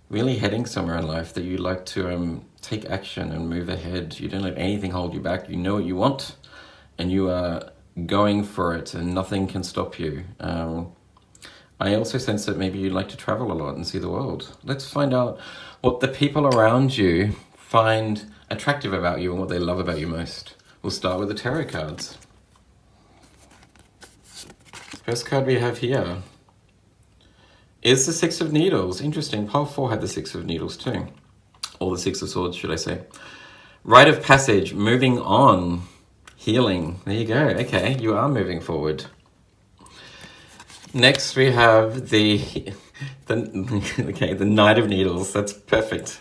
really heading somewhere in life, that you like to take action and move ahead. You don't let anything hold you back. You know what you want, and you are going for it, and nothing can stop you. I also sense that maybe you like to travel a lot and see the world. Let's find out what the people around you find attractive about you and what they love about you most. We'll start with the tarot cards. First card we have here is the 6 of Needles. Interesting. Pile 4 had the 6 of Needles too. Or the 6 of Swords, should I say. Rite of passage, moving on, healing. There you go. Okay, you are moving forward. Next we have the Knight of Needles. That's perfect.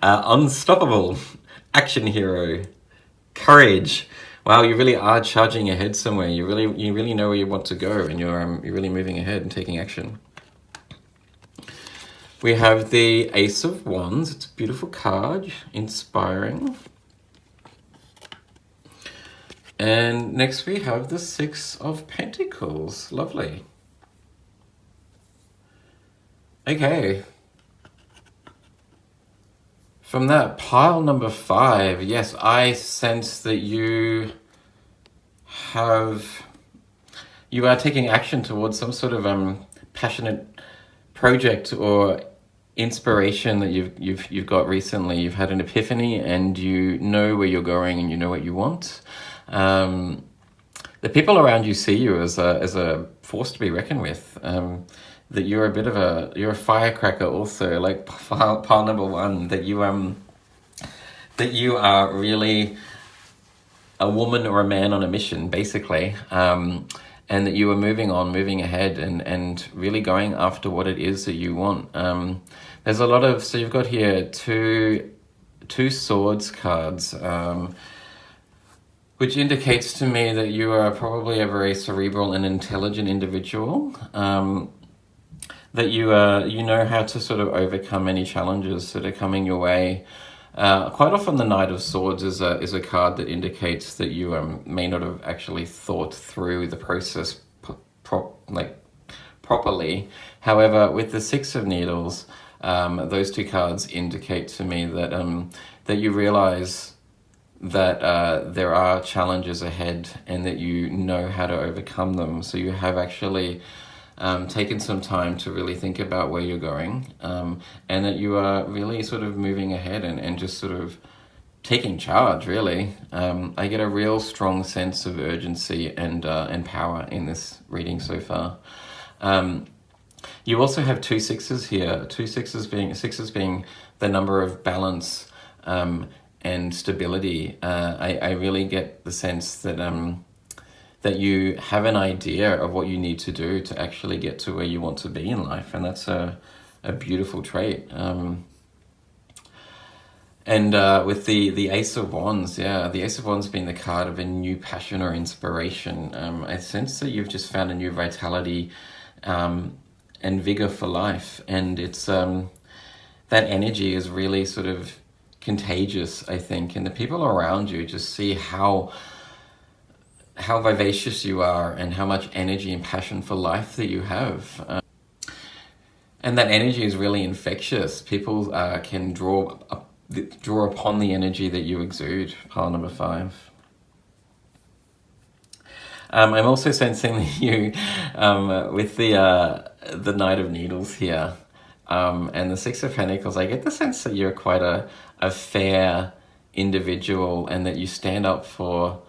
Unstoppable, action hero, courage. Wow, you really are charging ahead somewhere. You really know where you want to go, and you're really moving ahead and taking action. We have the Ace of Wands. It's a beautiful card, inspiring. And next we have the 6 of Pentacles. Lovely. Okay. From that, pile number 5, yes, I sense that you are taking action towards some sort of passionate project or inspiration that you've got recently. You've had an epiphany and you know where you're going and you know what you want. The people around you see you as a force to be reckoned with. That you're a firecracker also, like pile number 1, that you are really a woman or a man on a mission, basically, and that you are moving ahead and really going after what it is that you want. There's a lot of, so you've got here two swords cards, which indicates to me that you are probably a very cerebral and intelligent individual. That you know how to sort of overcome any challenges that are coming your way. Quite often the Knight of Swords is a card that indicates that you may not have actually thought through the process properly. However, with the Six of Needles, those two cards indicate to me that that you realize that there are challenges ahead and that you know how to overcome them. So you have actually taken some time to really think about where you're going, and that you are really sort of moving ahead and just sort of taking charge, really. I get a real strong sense of urgency and power in this reading so far. You also have two sixes here. Sixes being the number of balance and stability. I really get the sense that that you have an idea of what you need to do to actually get to where you want to be in life, and that's a beautiful trait. And with the Ace of Wands, the Ace of Wands being the card of a new passion or inspiration, I sense that you've just found a new vitality and vigor for life, and it's that energy is really sort of contagious, I think, and the people around you just see how vivacious you are and how much energy and passion for life that you have. And that energy is really infectious. People can draw upon the energy that you exude, pile number 5. I'm also sensing you with the Knight of Needles here and the Six of Pentacles. I get the sense that you're quite a fair individual and that you stand up for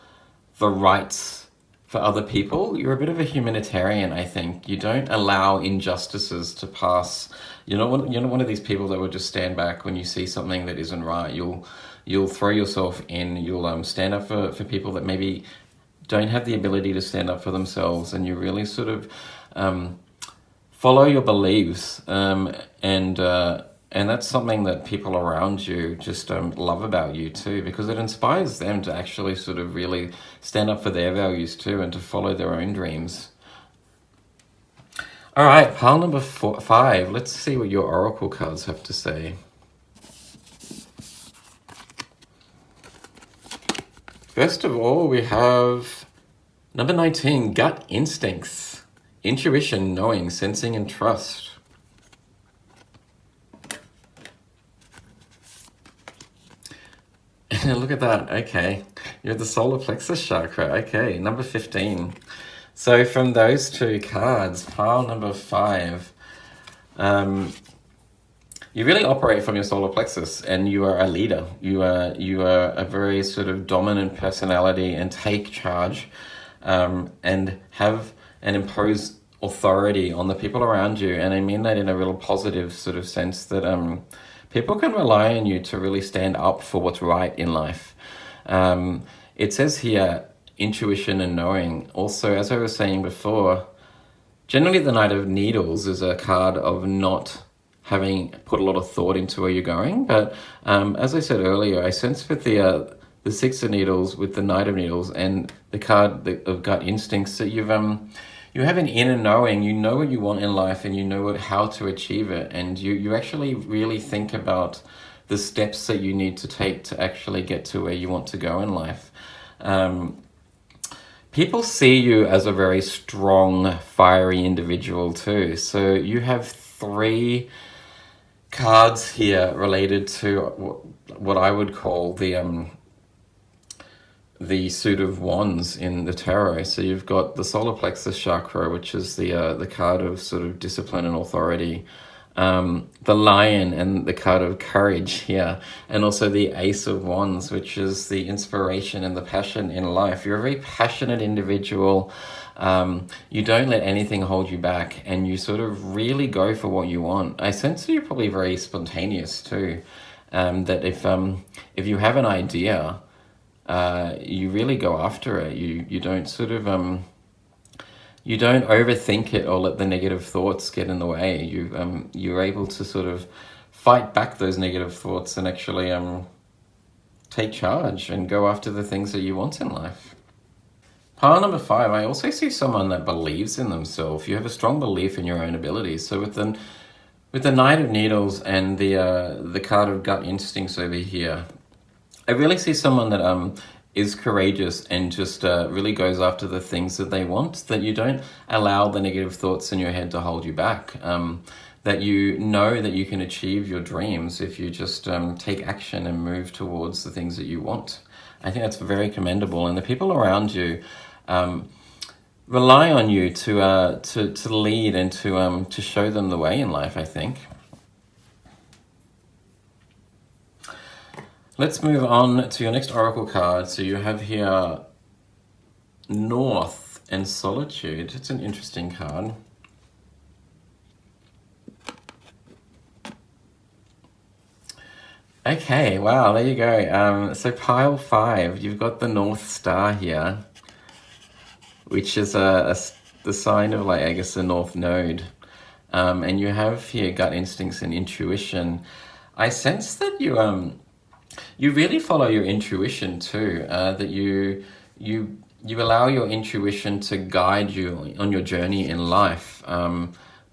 the rights for other people. You're a bit of a humanitarian, I think. You don't allow injustices to pass. You're not one of these people that will just stand back when you see something that isn't right. You'll throw yourself in. You'll stand up for people that maybe don't have the ability to stand up for themselves, and you really sort of follow your beliefs, and that's something that people around you just love about you too, because it inspires them to actually sort of really stand up for their values too and to follow their own dreams. All right, pile number 5. Let's see what your oracle cards have to say. First of all, we have number 19, gut instincts, intuition, knowing, sensing, and trust. Look at that. Okay, you're the solar plexus chakra. Okay, number 15. So from those two cards, pile number 5, you really operate from your solar plexus, and you are a leader. You are a very sort of dominant personality and take charge, and have and impose authority on the people around you. And I mean that in a real positive sort of sense, that people can rely on you to really stand up for what's right in life. It says here, intuition and knowing. Also, as I was saying before, generally the Knight of Needles is a card of not having put a lot of thought into where you're going. But as I said earlier, I sense with the Six of Needles, with the Knight of Needles, and the card of gut instincts, that you have an inner knowing. You know what you want in life, and you know how to achieve it, and you actually really think about the steps that you need to take to actually get to where you want to go in life. People see you as a very strong, fiery individual too. So you have 3 cards here related to what I would call the suit of wands in the tarot. So you've got the solar plexus chakra, which is the card of sort of discipline and authority, the lion and the card of courage here, and also the Ace of Wands, which is the inspiration and the passion in life. You're a very passionate individual. You don't let anything hold you back, and you sort of really go for what you want. I sense that you're probably very spontaneous too, that if you have an idea, you really go after it. You don't sort of you don't overthink it or let the negative thoughts get in the way. You're able to sort of fight back those negative thoughts and actually take charge and go after the things that you want in life. Pile number 5, I also see someone that believes in themselves. You have a strong belief in your own abilities. So with With the Knight of Needles and the card of Gut Instincts over here, I really see someone that is courageous and just really goes after the things that they want, that you don't allow the negative thoughts in your head to hold you back, that you know that you can achieve your dreams if you just take action and move towards the things that you want. I think that's very commendable, and the people around you rely on you to lead and to show them the way in life, I think. Let's move on to your next oracle card. So you have here North and Solitude. It's an interesting card. Okay, wow, there you go. So pile 5, you've got the North Star here, which is the sign of, like, I guess, the North Node. And you have here gut instincts and intuition. I sense that you really follow your intuition too, that you allow your intuition to guide you on your journey in life.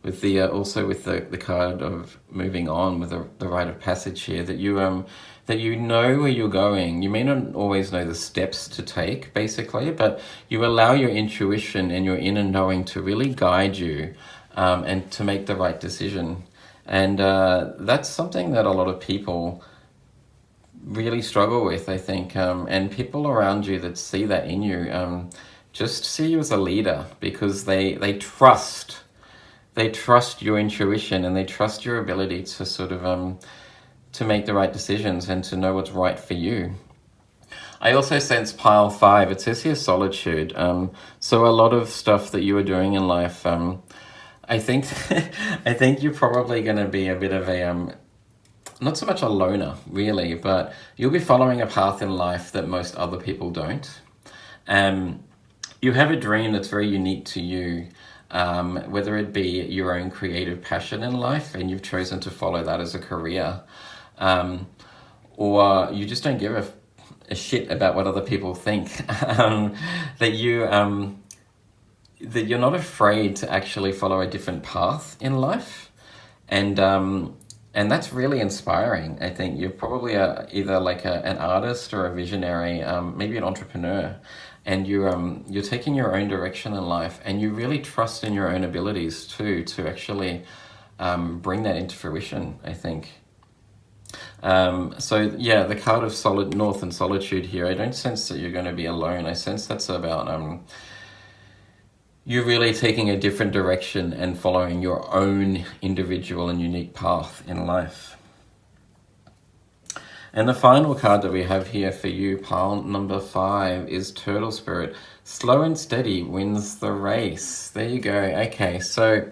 With the also with the card of moving on, with the rite of passage here, that you know where you're going. You may not always know the steps to take, basically, but you allow your intuition and your inner knowing to really guide you, and to make the right decision. And that's something that a lot of people really struggle with, I think, and people around you that see that in you just see you as a leader, because they trust your intuition, and they trust your ability to sort of to make the right decisions and to know what's right for you. I also sense pile 5. It says here solitude. So a lot of stuff that you are doing in life, I think I think you're probably going to be a bit of a not so much a loner, really, but you'll be following a path in life that most other people don't. You have a dream that's very unique to you, whether it be your own creative passion in life and you've chosen to follow that as a career, or you just don't give a shit about what other people think, that you're not afraid to actually follow a different path in life. And that's really inspiring. I think you're probably either like an artist or a visionary, maybe an entrepreneur, and you're taking your own direction in life, and you really trust in your own abilities too, to actually bring that into fruition, I think. So yeah, the card of North and Solitude here, I don't sense that you're going to be alone. I sense that's about you're really taking a different direction and following your own individual and unique path in life. And the final card that we have here for you, pile number 5, is Turtle Spirit. Slow and steady wins the race. There you go. Okay, so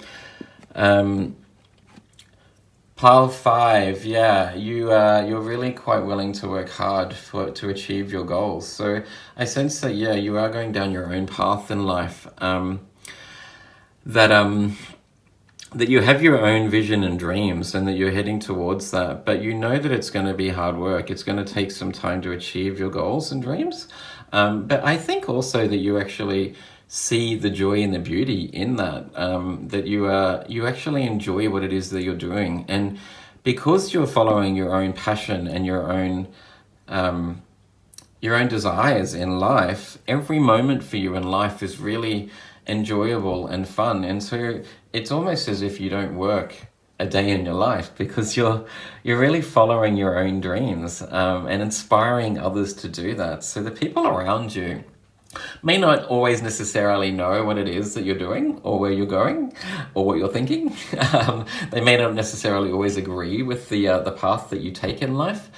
pile 5, yeah, you're really quite willing to work hard to achieve your goals. So I sense that, yeah, you are going down your own path in life. That you have your own vision and dreams, and that you're heading towards that, but you know that it's going to be hard work. It's going to take some time to achieve your goals and dreams. But I think also that you actually see the joy and the beauty in that, that you actually enjoy what it is that you're doing. And because you're following your own passion and your own desires in life, every moment for you in life is really enjoyable and fun. And so it's almost as if you don't work a day in your life, because you're really following your own dreams, and inspiring others to do that. So the people around you may not always necessarily know what it is that you're doing, or where you're going, or what you're thinking. They may not necessarily always agree with the path that you take in life,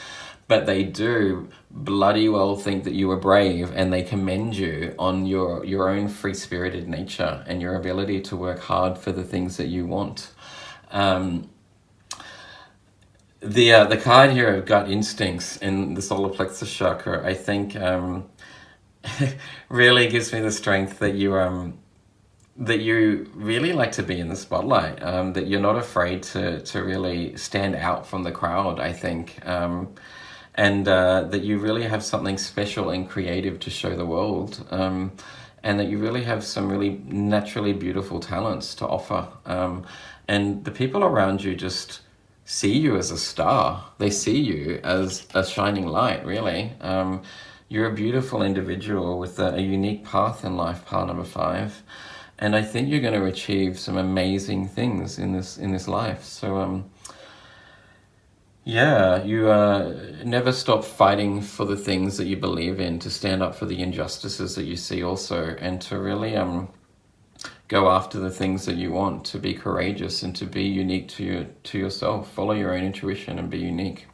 but they do bloody well think that you are brave, and they commend you on your own free-spirited nature and your ability to work hard for the things that you want. The card here of gut instincts in the solar plexus chakra, I think, really gives me the strength that you really like to be in the spotlight, that you're not afraid to really stand out from the crowd, I think. And that you really have something special and creative to show the world. and that you really have some really naturally beautiful talents to offer. And the people around you just see you as a star. They see you as a shining light, really. You're a beautiful individual with a unique path in life, pile number 5. And I think you're going to achieve some amazing things in this life. So, yeah, you never stop fighting for the things that you believe in, to stand up for the injustices that you see also, and to really go after the things that you want, to be courageous and to be unique to yourself. Follow your own intuition and be unique.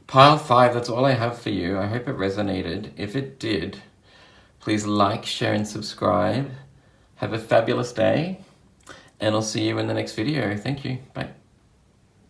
Pile 5, that's all I have for you. I hope it resonated. If it did, please like, share, and subscribe. Have a fabulous day, and I'll see you in the next video. Thank you. Bye.